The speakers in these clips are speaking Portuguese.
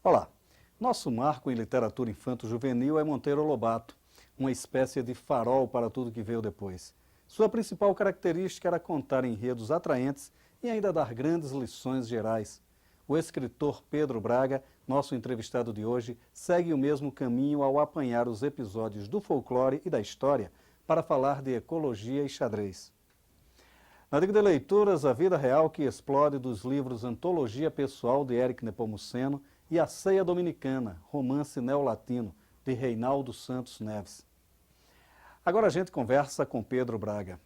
Olá, nosso marco em literatura infanto-juvenil é Monteiro Lobato, uma espécie de farol para tudo que veio depois. Sua principal característica era contar enredos atraentes e ainda dar grandes lições gerais. O escritor Pedro Braga, nosso entrevistado de hoje, segue o mesmo caminho ao apanhar os episódios do folclore e da história para falar de ecologia e xadrez. Na dica de leituras, a vida real que explode dos livros Antologia Pessoal, de Éric Nepomuceno, e A Ceia Dominicana, romance neolatino, de Reinaldo Santos Neves. Agora a gente conversa com Pedro Braga.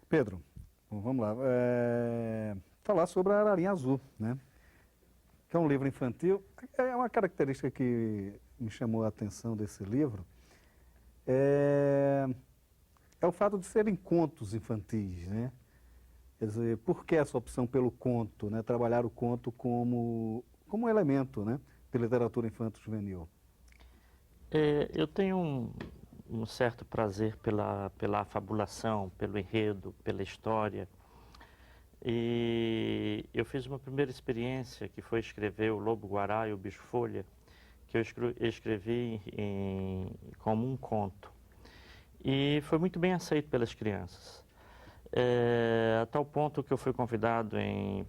Pedro, bom, vamos lá. Falar sobre a Ararinha Azul, né? Que é um livro infantil. É uma característica que me chamou a atenção desse livro. É o fato de serem contos infantis, né? Quer dizer, por que essa opção pelo conto, né? Trabalhar o conto como elemento, né? De literatura infanto-juvenil. Eu tenho um certo prazer pela fabulação, pelo enredo, pela história. E eu fiz uma primeira experiência que foi escrever O Lobo-Guará e o Bicho-Folha, que eu escrevi como um conto. E foi muito bem aceito pelas crianças. A tal ponto que eu fui convidado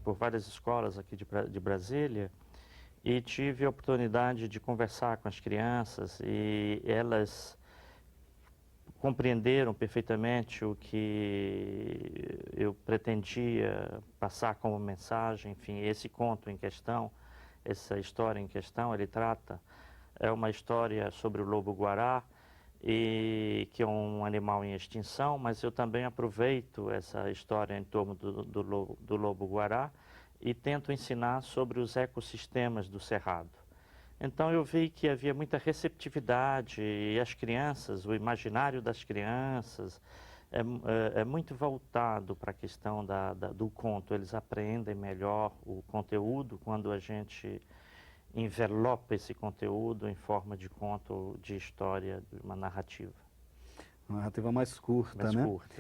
por várias escolas aqui de Brasília e tive a oportunidade de conversar com as crianças e elas compreenderam perfeitamente o que eu pretendia passar como mensagem. Enfim, esse conto em questão, essa história em questão, é uma história sobre o lobo-guará, que é um animal em extinção, mas eu também aproveito essa história em torno do lobo-guará e tento ensinar sobre os ecossistemas do Cerrado. Então eu vi que havia muita receptividade e as crianças, o imaginário das crianças é muito voltado para a questão do conto. Eles apreendem melhor o conteúdo quando a gente envelopa esse conteúdo em forma de conto, de história, de uma narrativa. Uma narrativa mais curta, Mais né? curta.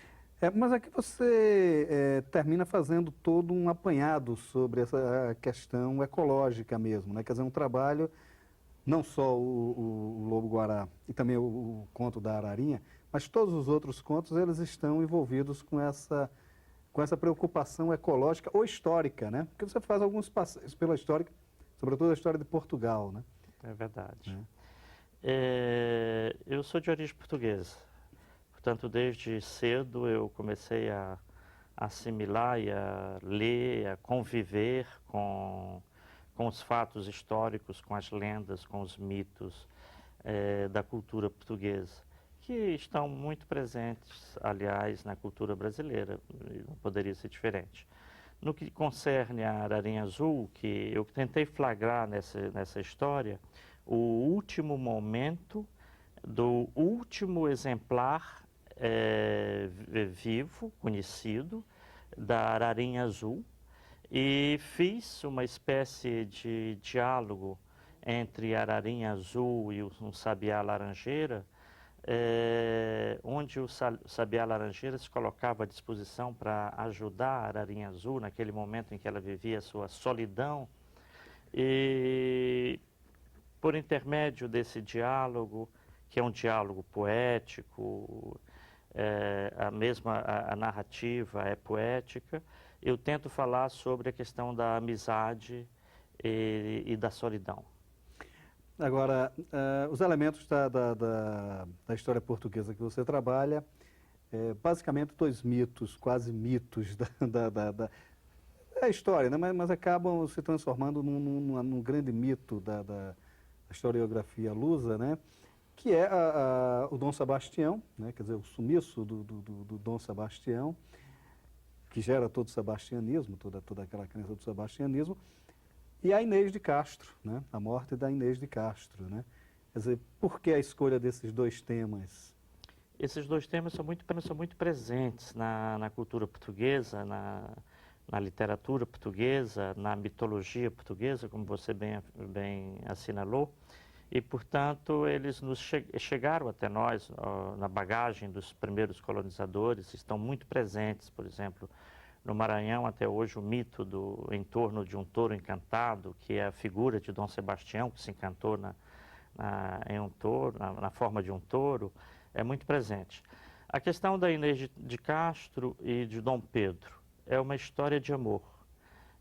Mas aqui você termina fazendo todo um apanhado sobre essa questão ecológica mesmo, né? Quer dizer, um trabalho, não só o Lobo-Guará e também o conto da Ararinha, mas todos os outros contos, eles estão envolvidos com essa preocupação ecológica ou histórica, né? Porque você faz alguns passeios pela história, sobretudo a história de Portugal, né? É verdade. Eu sou de origem portuguesa. Portanto, desde cedo eu comecei a assimilar e a ler, a conviver com os fatos históricos, com as lendas, com os mitos da cultura portuguesa, que estão muito presentes, aliás, na cultura brasileira, não poderia ser diferente. No que concerne a Ararinha Azul, que eu tentei flagrar nessa história, o último momento do último exemplar vivo, conhecido, da Ararinha Azul, e fiz uma espécie de diálogo entre a Ararinha Azul e um sabiá laranjeira, onde o sabiá laranjeira se colocava à disposição para ajudar a Ararinha Azul naquele momento em que ela vivia a sua solidão. E por intermédio desse diálogo, que é um diálogo poético, a narrativa é poética, eu tento falar sobre a questão da amizade e da solidão. Agora, os elementos da história portuguesa que você trabalha, basicamente dois mitos, quase mitos da história, né? Mas acabam se transformando num grande mito da historiografia lusa, né? Que é o Dom Sebastião, né? Quer dizer, o sumiço do Dom Sebastião, que gera todo o sebastianismo, toda aquela crença do sebastianismo, e a Inês de Castro, né? A morte da Inês de Castro, né? Quer dizer, por que a escolha desses dois temas? Esses dois temas são muito presentes na cultura portuguesa, na literatura portuguesa, na mitologia portuguesa, como você bem assinalou. E, portanto, eles chegaram até nós, na bagagem dos primeiros colonizadores, estão muito presentes, por exemplo, no Maranhão, até hoje, o mito em torno de um touro encantado, que é a figura de Dom Sebastião, que se encantou em um touro, na forma de um touro, é muito presente. A questão da Inês de Castro e de Dom Pedro é uma história de amor.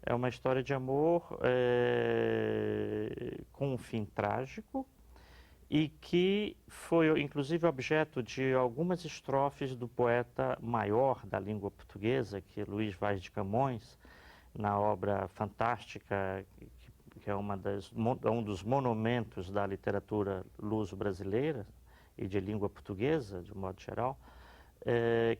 É uma história de amor com um fim trágico e que foi, inclusive, objeto de algumas estrofes do poeta maior da língua portuguesa, que é Luís Vaz de Camões, na obra fantástica, que é um dos monumentos da literatura luso-brasileira e de língua portuguesa, de um modo geral,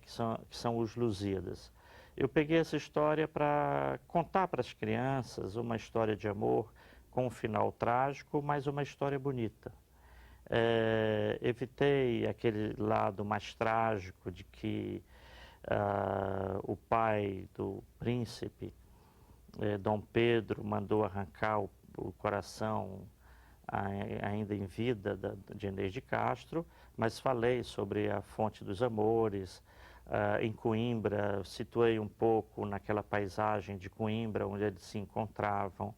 que são os Lusíadas. Eu peguei essa história para contar para as crianças uma história de amor com um final trágico, mas uma história bonita. Evitei aquele lado mais trágico de que o pai do príncipe, Dom Pedro, mandou arrancar o coração ainda em vida de Inês de Castro, mas falei sobre a fonte dos amores. Em Coimbra, situei um pouco naquela paisagem de Coimbra, onde eles se encontravam.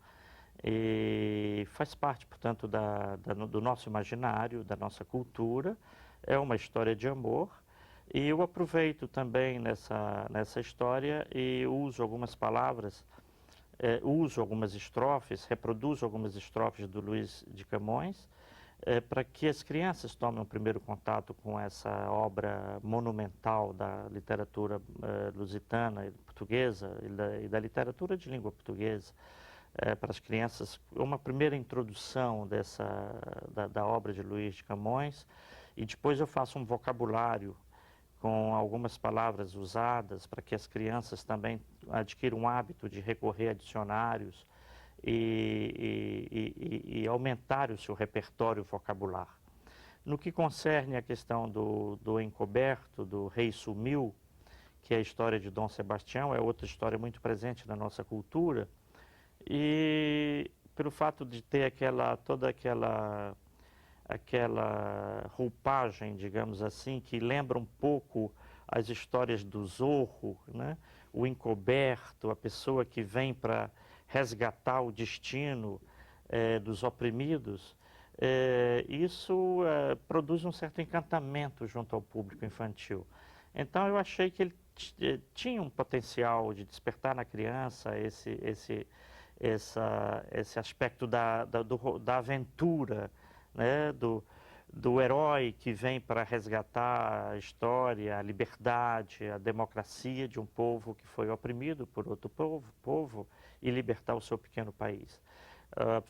E faz parte, portanto, do nosso imaginário, da nossa cultura. É uma história de amor. E eu aproveito também nessa história e uso algumas palavras, uso algumas estrofes, reproduzo algumas estrofes do Luís de Camões, para que as crianças tomem um primeiro contato com essa obra monumental da literatura lusitana e portuguesa e da literatura de língua portuguesa. Para as crianças, uma primeira introdução da obra de Luís de Camões, e depois eu faço um vocabulário com algumas palavras usadas para que as crianças também adquiram um hábito de recorrer a dicionários e aumentar o seu repertório vocabular. No que concerne a questão do encoberto, do rei sumiu, que é a história de Dom Sebastião, é outra história muito presente na nossa cultura, e pelo fato de ter toda aquela roupagem, digamos assim, que lembra um pouco as histórias do Zorro, né? O encoberto, a pessoa que vem para resgatar o destino dos oprimidos, isso produz um certo encantamento junto ao público infantil. Então eu achei que ele tinha um potencial de despertar na criança esse aspecto da aventura, né? Do herói que vem para resgatar a história, a liberdade, a democracia de um povo que foi oprimido por outro povo e libertar o seu pequeno país.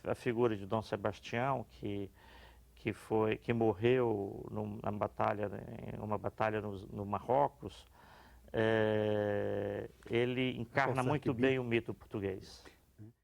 A figura de Dom Sebastião, que morreu em uma batalha no Marrocos, ele encarna muito bem o mito português.